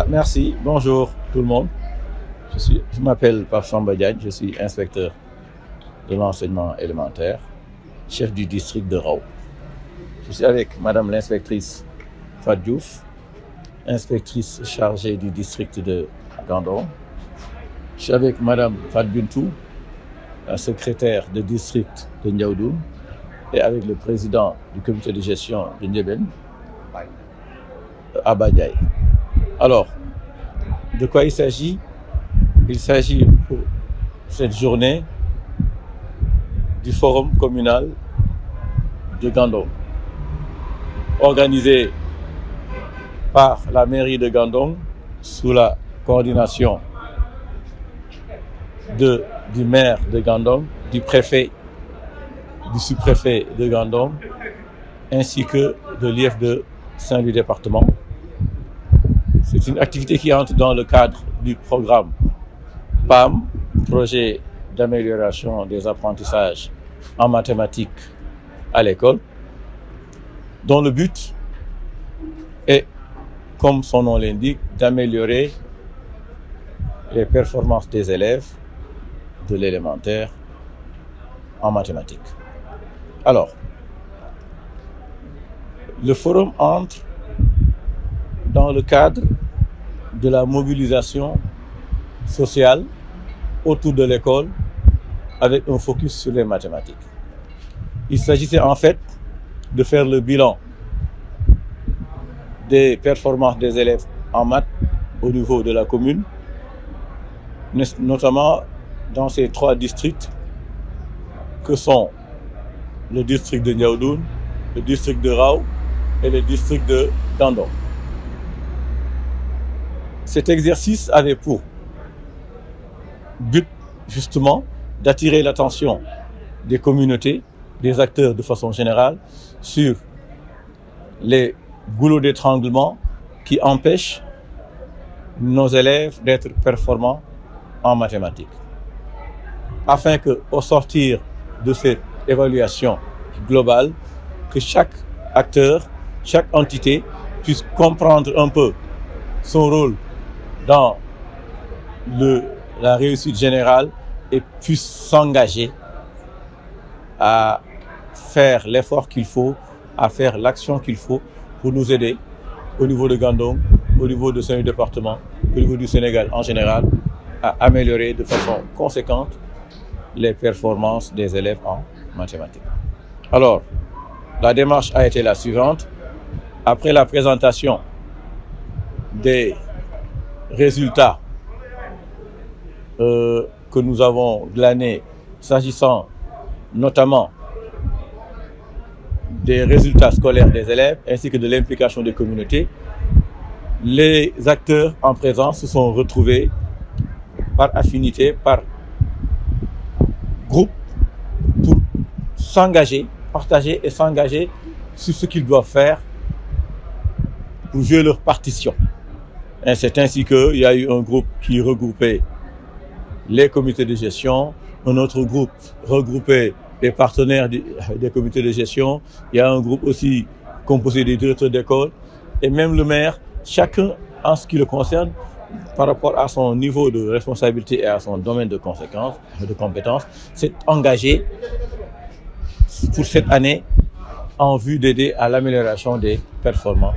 Merci. Bonjour tout le monde. Je m'appelle Pape Samba Diagne, je suis inspecteur de l'enseignement élémentaire, chef du district de Rao. Je suis avec Madame l'inspectrice Fat Diouf, inspectrice chargée du district de Gandon. Je suis avec Madame Fat Bintou, la secrétaire de district de Ndiaoudoum, et avec le président du comité de gestion de Ndiébène, Abba Ndiaye. Alors, de quoi il s'agit? Il s'agit pour cette journée du forum communal de Gandon, organisé par la mairie de Gandon sous la coordination du maire de Gandon, du préfet, du sous-préfet de Gandon, ainsi que de l'IF de Saint-Louis département. C'est une activité qui entre dans le cadre du programme PAM, projet d'amélioration des apprentissages en mathématiques à l'école, dont le but est, comme son nom l'indique, d'améliorer les performances des élèves de l'élémentaire en mathématiques. Alors, le forum entre dans le cadre de la mobilisation sociale autour de l'école avec un focus sur les mathématiques. Il s'agissait en fait de faire le bilan des performances des élèves en maths au niveau de la commune, notamment dans ces 3 districts que sont le district de Ndiaoudoum, le district de Rao et le district de Gandon. Cet exercice avait pour but justement d'attirer l'attention des communautés, des acteurs de façon générale, sur les goulots d'étranglement qui empêchent nos élèves d'être performants en mathématiques. Afin que, au sortir de cette évaluation globale, que chaque acteur, chaque entité puisse comprendre un peu son rôle dans la réussite générale et puisse s'engager à faire l'effort qu'il faut, à faire l'action qu'il faut pour nous aider au niveau de Gandon, au niveau de Saint-Louis département, au niveau du Sénégal en général, à améliorer de façon conséquente les performances des élèves en mathématiques. Alors, la démarche a été la suivante. Après la présentation des résultats que nous avons glanés, s'agissant notamment des résultats scolaires des élèves ainsi que de l'implication des communautés, les acteurs en présence se sont retrouvés par affinité, par groupe, pour s'engager, partager et s'engager sur ce qu'ils doivent faire pour jouer leur partition. Et c'est ainsi qu'il y a eu un groupe qui regroupait les comités de gestion, un autre groupe regroupait les partenaires des comités de gestion, il y a un groupe aussi composé des directeurs d'école et même le maire, chacun en ce qui le concerne, par rapport à son niveau de responsabilité et à son domaine de compétences, s'est engagé pour cette année en vue d'aider à l'amélioration des performances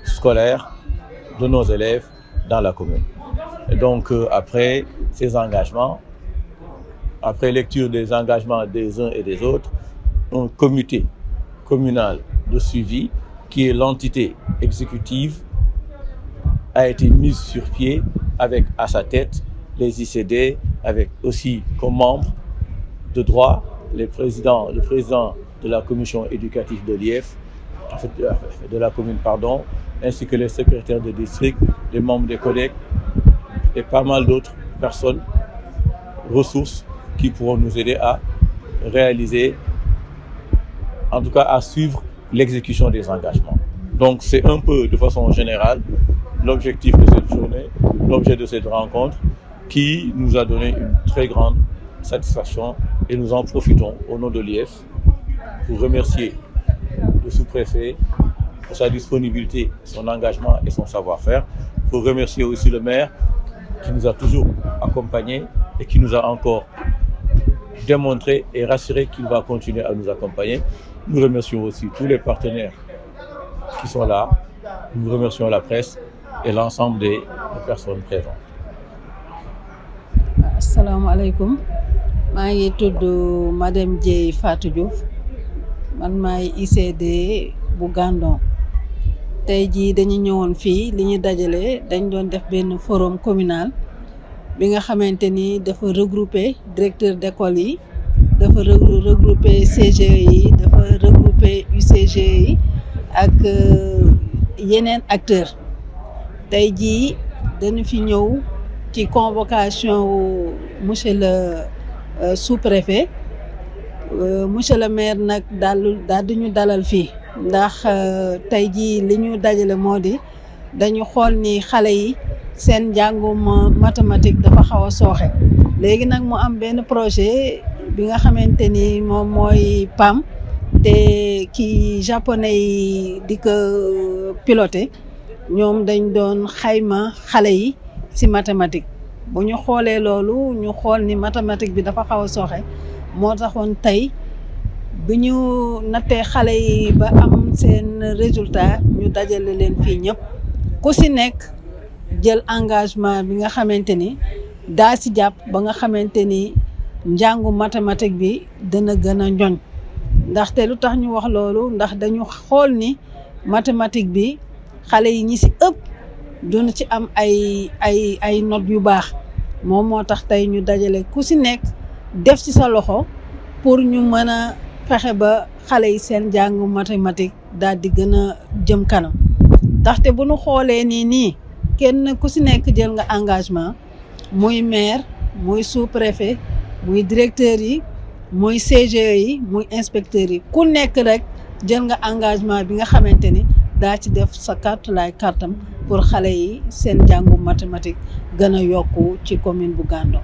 scolaires de nos élèves dans la commune. Et donc, après ces engagements, après lecture des engagements des uns et des autres, un comité communal de suivi, qui est l'entité exécutive, a été mise sur pied avec à sa tête les ICD, avec aussi comme membres de droit le président de la commission éducative de l'IF, de la commune, pardon, ainsi que les secrétaires de district, les membres des collègues et pas mal d'autres personnes, ressources qui pourront nous aider à réaliser, en tout cas à suivre l'exécution des engagements. Donc c'est un peu de façon générale l'objectif de cette journée, l'objet de cette rencontre qui nous a donné une très grande satisfaction et nous en profitons au nom de l'IF pour remercier le sous-préfet pour sa disponibilité, son engagement et son savoir-faire, faut remercier aussi le maire qui nous a toujours accompagnés et qui nous a encore démontré et rassuré qu'il va continuer à nous accompagner. Nous remercions aussi tous les partenaires qui sont là. Nous remercions la presse et l'ensemble des personnes présentes. Assalamu alaikum. maa ngi tudd madame Dieye Fatou Diouf man maay ICD bu Gandon tey jii dañu ñëwoon fii li ñu dajale dañ doon def benn forum communal bi nga xamante ni dafa regrouper directeur d'école yi dafa regrouper CGE yi dafa regrouper UCG yi ak yeneen acteurs tey jii dañu fi ñëw ci convocation monsieur le sous-préfet monsieur le maire nag daal di ñu dalal fii ndax tey jii li ñu dajale moo di dañu xool ni xale yi seen njàngum mathématique dafa xaw a sooxe léegi nag mu am benn projet bi nga xamante ni moom mooy PAM te ki japonais yi di ko piloté ñoom dañ doon xayma xale yi ci mathématique bu ñu xoolee loolu ñu xool ni mathématique bi dafa xaw a sooxe moo taxoon tey bi ñu nattee xale yi ba am seen résultat ñu dajale leen fii ñëpp ku ci nekk jël engagement bi nga xamante ni daa ci jàpp ba nga xamante ni njàngu mathématique bi dana gën a ñoñ ndaxte lu tax ñu wax loolu ndax dañu xool ni mathématique bi xale yi ñi ci ëpp duñu ci am ay notes yu baax moom moo tax tey ñu dajale ku ci nekk def ci sa loxo pour ñu mën a fexe ba xale yi seen jàngu mathématique daal di gën a jëm kanam ndaxte bu ñu xoolee nii kenn ku ci nekk jël nga engagement muy maire muy sous-préfet muy directeur yi muy CGE yi muy inspecteurs yi ku nekk rek jël nga engagement bi nga xamante ni daa ci def sa carte laay kartam pour xale yi seen jàngu mathématique gën a yokku ci commune bu Gandon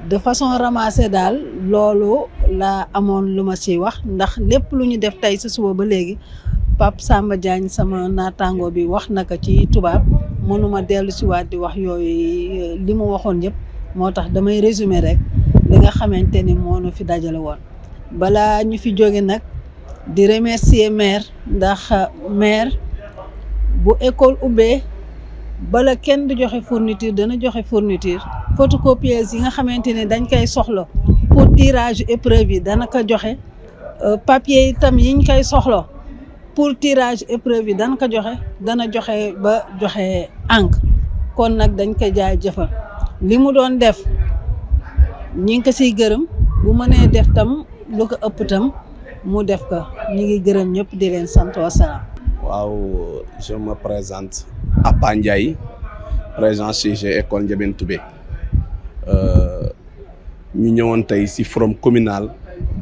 de façon ramassée daal loolu laa amoon lu ma ci wax ndax lépp lu ñu def tey ci suba ba léegi Pape Samba Diagne sama naataango bi wax na ko ci tubaab mënuma dellu ci waat di wax yooyu li mu waxoon yëpp moo tax damay résumer rek li nga xamante ni moo nu fi dajale woon balaa ñu fi jóge nag di remercier maire ndax maire bu école ubbee bala kenn du joxe fourniture dana joxe fourniture photocopieuse yi nga xamante ne dañ koy soxla pour tirage épreuve yi dana ko joxe papier itam yiñ koy soxla pour tirage épreuve yi dana ko joxe dana joxe ba joxe encre kon nag dañ ko jaay jëfal li mu doon def ñi ngi ko siy gërëm bu mënee def tam lu ko ëpp tam mu def ko ñi ngi gërëm ñëpp di leen sant wasalaam. waaw je me présente Apa Ndiaye président CG école Ndiébène Toubé ñu ñëwoon tey ci forum communal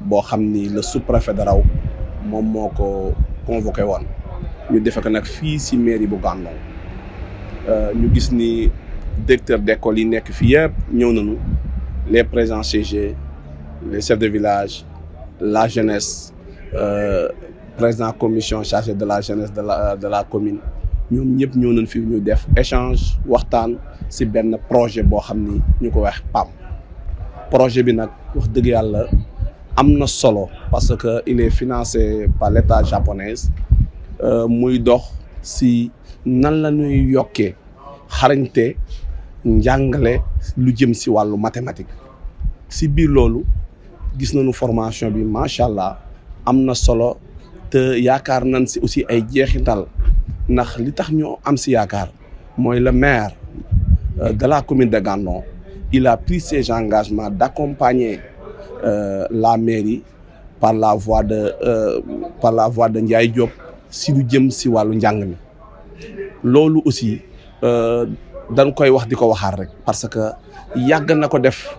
boo xam ni le sous-préfet de Raw moom moo ko convoqué woon ñu defe ko nag fii ci mairie bu Gandon ñu gis ni directeur d'école yi nekk fii yëpp ñëw nañu les présidents CG les chefs de village la jeunesse président commission chargée de la jeunesse de la commune ñoom ñëpp ñëw nañ fi ñu def échange waxtaan ci benn projet boo xam ni ñu ko wax PAM projet bi nag wax dëgg yàlla am na solo parce que il est financé par l'État japonais muy dox ci nan la ñuy yokkee xarañte njàngale lu jëm ci wàllu mathématique ci biir loolu gis nañu formation bi macha allah am na solo te yaakaar nañ ci aussi ay jeexital ndax li tax ñu am ci yaakaar mooy le maire de la commune de Gandon il a pris ses engagements d'accompagner la mairie par la voie de Ndiaye Diop ci lu jëm ci wàllu njàng mi loolu aussi dañ koy wax di ko waxaat rek parce que yàgg na ko def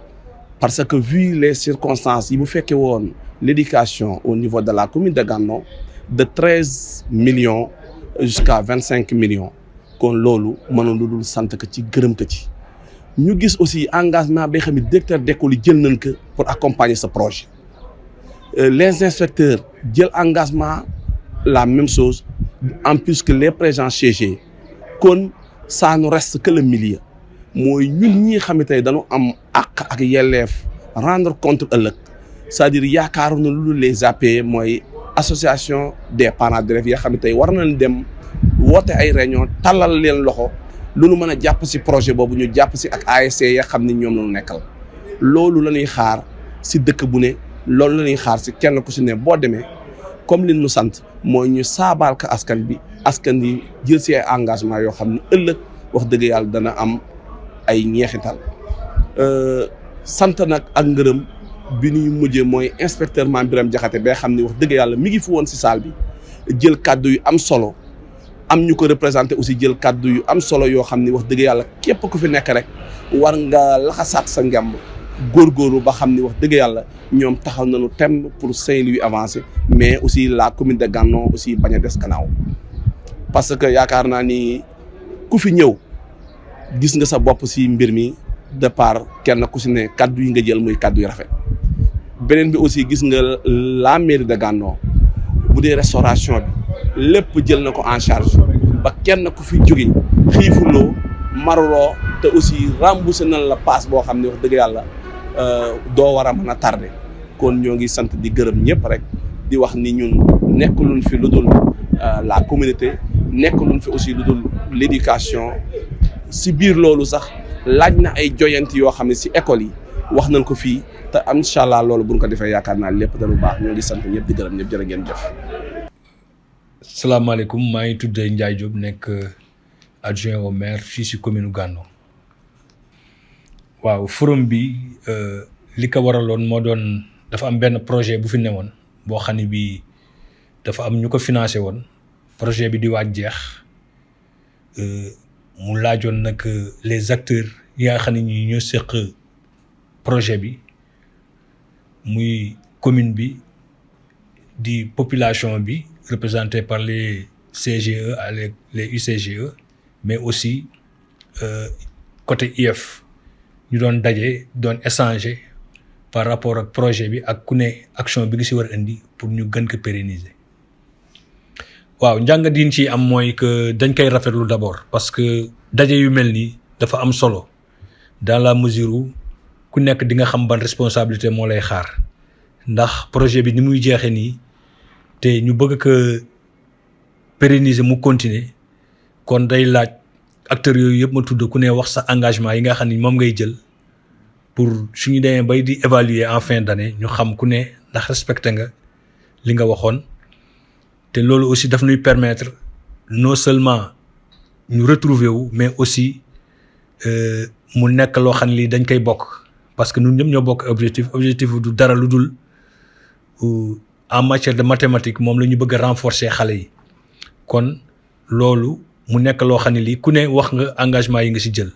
parce que vu les circonstances yi bu fekkee woon l'éducation au niveau de la commune de Gandon de 13 millions jusqu'à 25 millions kon loolu mënoon lu dul sant ko ci gërëm ko ci ñu gis aussi engagement bi xam ne directeur d'école yi jël nañ ko pour accompagner ce projet les inspecteurs jël engagement la même chose en plus que les présidents CG kon ça nous reste que le milieu mooy ñun ñi xam ne tey dañu am àq ak yelleef rendre compte ëllëg c'est-à-dire yaakaaru na lu les APE mooy association des parents d'élèves yoo xam ne tey war nañ dem woote ay réunion tàllal leen loxo lu nu mën a jàpp si projet boobu ñu jàpp si ak ASC ya xam ni ñoom la ñu nekkal loolu la ñuy xaar si dëkk bu ne loolu la ñuy xaar si kenn ku si ne boo demee comme li ñu sant mooy ñu saabaal ka askan bi askan yi jël si ay engagement yoo xam ne ëllëg wax dëgg yàlla dana am ay ñeexital sant nag ak ngërëm bi ñuy mujjee mooy inspecteur Mame Birame Diakhaté ba xam ni wax dëgg yàlla mi ngi fi woon si salle bi jël kàddu yu am solo am ñu ko représenté aussi jël kàddu yu am solo yoo xam ni wax dëgg yàlla képp ku fi nekk rek war nga laxasaat sa ngemb góorgóorlu ba xam ni wax dëgg yàlla ñoom taxaw nañu thème pour Saint-Louis avancer mais aussi la commune de Gandon aussi bañ a des gannaaw parce que yaakaar naa ni ku fi ñëw gis nga sa bopp si mbir mi de part kenn ku si ne kàddu yi nga jël muy kàddu yu rafet beneen bi aussi gis nga la mairie de Gandon bu dee restauration bi lépp jël na ko en charge ba kenn ku fi jóge xiifuloo maruloo te aussi remboursé na la passe boo xam ne wax dëgg yàlla doo war a mën a tardé kon ñoo ngi sant di gërëm ñëpp rek di wax ni ñun nekkuluñ fi lu dul la communauté nekkuluñ fi aussi lu dul l'éducation si biir loolu sax laaj na ay joyanti yoo xam ne si école yi wax nañ ko fii te incha allah loolu buñ ko defee yaakaar naa lépp dañu baax ñoo ngi sant ñëpp di gërëm ñëpp jërë ngeen jëf. salaamaaleykum maa ngi tudd Ndiaye Diop nekk adjoint au maire fii si commune Gandon. waaw forum bi li ko waraloon moo doon dafa am benn projet bu fi newoon boo xam ne bii dafa am ñu ko financé woon projet bi di waaj jeex mu laajoon nag les acteurs yi nga xam ne ñi ñoo seq projet bi muy commune bi di population bi représenté par les CGE avec les UCGE mais aussi côté IEF ñu doon daje doon échanger par rapport ak projet bi ak ku ne action bi nga si war a indi pour ñu gën ko pérenniser. waaw njàngat yi ñu ciy am mooy que dañ koy rafetlu d'abord parce que daje yu mel nii dafa am solo dans la mesure où ku nekk di nga xam ban responsabilité moo lay xaar ndax projet bi ni muy jeexee nii te ñu bëgg ko pérenniser mu continuer kon day laaj acteurs yooyu yëpp ma tudd ku ne wax sa engagement yi nga xam ni moom ngay jël pour suñu demee bay di évaluer en fin d'année ñu xam ku ne ndax respecté nga li nga waxoon te loolu aussi daf ñuy permettre non seulement ñu retrouver wu mais aussi mu nekk loo xam ne lii dañ koy bokk parce que ñun ñëpp ñoo bokk objectif du dara lu dul en matière de mathématiques moom la ñu bëgg a renforcer xale yi kon loolu mu nekk loo xam ne lii ku ne wax nga engagement yi nga ci jël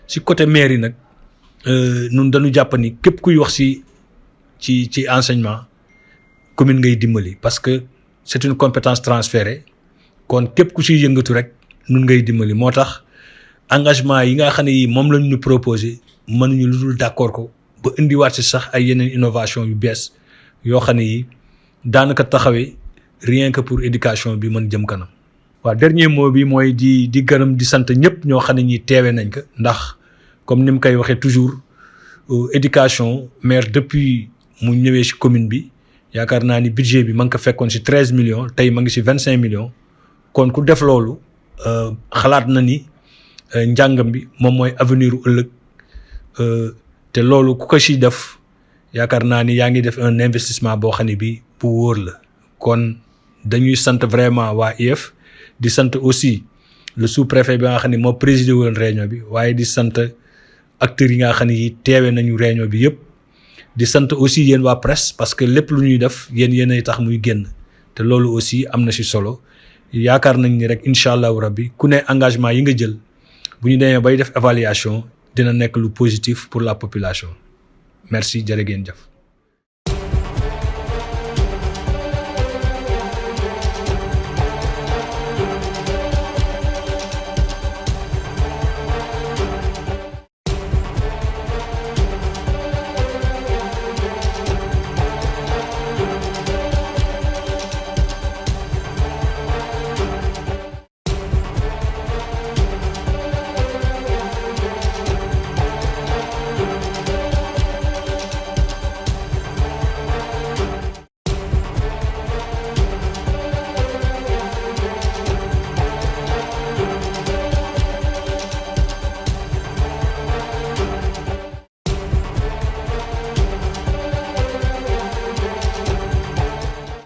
ci côté mairie nag ñun dañu jàpp ni képp kuy wax ci enseignement commune ngay dimbali parce que c'est une compétence transférée kon képp ku ciy yëngatu rek ñun ngay dimbali moo tax engagement yi nga xam ne yi moom lañu ñu proposé mënuñu lu dul d'accord ko ba indiwaat ci sax ay yeneen innovation yu bees yoo xam ne yi daanaka taxawee rien que pour éducation bi mën jëm kanam. waaw dernier mot bi mooy di gërëm di sant ñëpp ñoo xam ne ñi teewee nañ ko ndax comme ni mu koy waxee toujours éducation maire depuis mu ñëwee ci commune bi yaakaar naa ni budget bi ma ngi ko fekkoon ci 13 millions tey ma ngi ci 25 millions kon ku def loolu xalaat na ni njàngam bi moom mooy avenir u ëllëg te loolu ku ko ci def yaakaar naa ni yaa ngi def un investissement boo xam ne bi bu wóor la kon dañuy sant vraiment waa IEF di sant aussi le sous-préfet bi nga xam ne moo présidé woon réunion bi waaye di sant acteurs yi nga xam ne yi teewe nañu réunion bi yëpp di sant aussi yéen waa presse parce que lépp lu ñuy def yéenay tax muy génn te loolu aussi am na ci solo yaakaar nañ ni rek incha allahu rabbi ku ne engagement yi nga jël bu ñu demee bay def évaluation dina nekk lu positif pour la population merci jërë ngeen jëf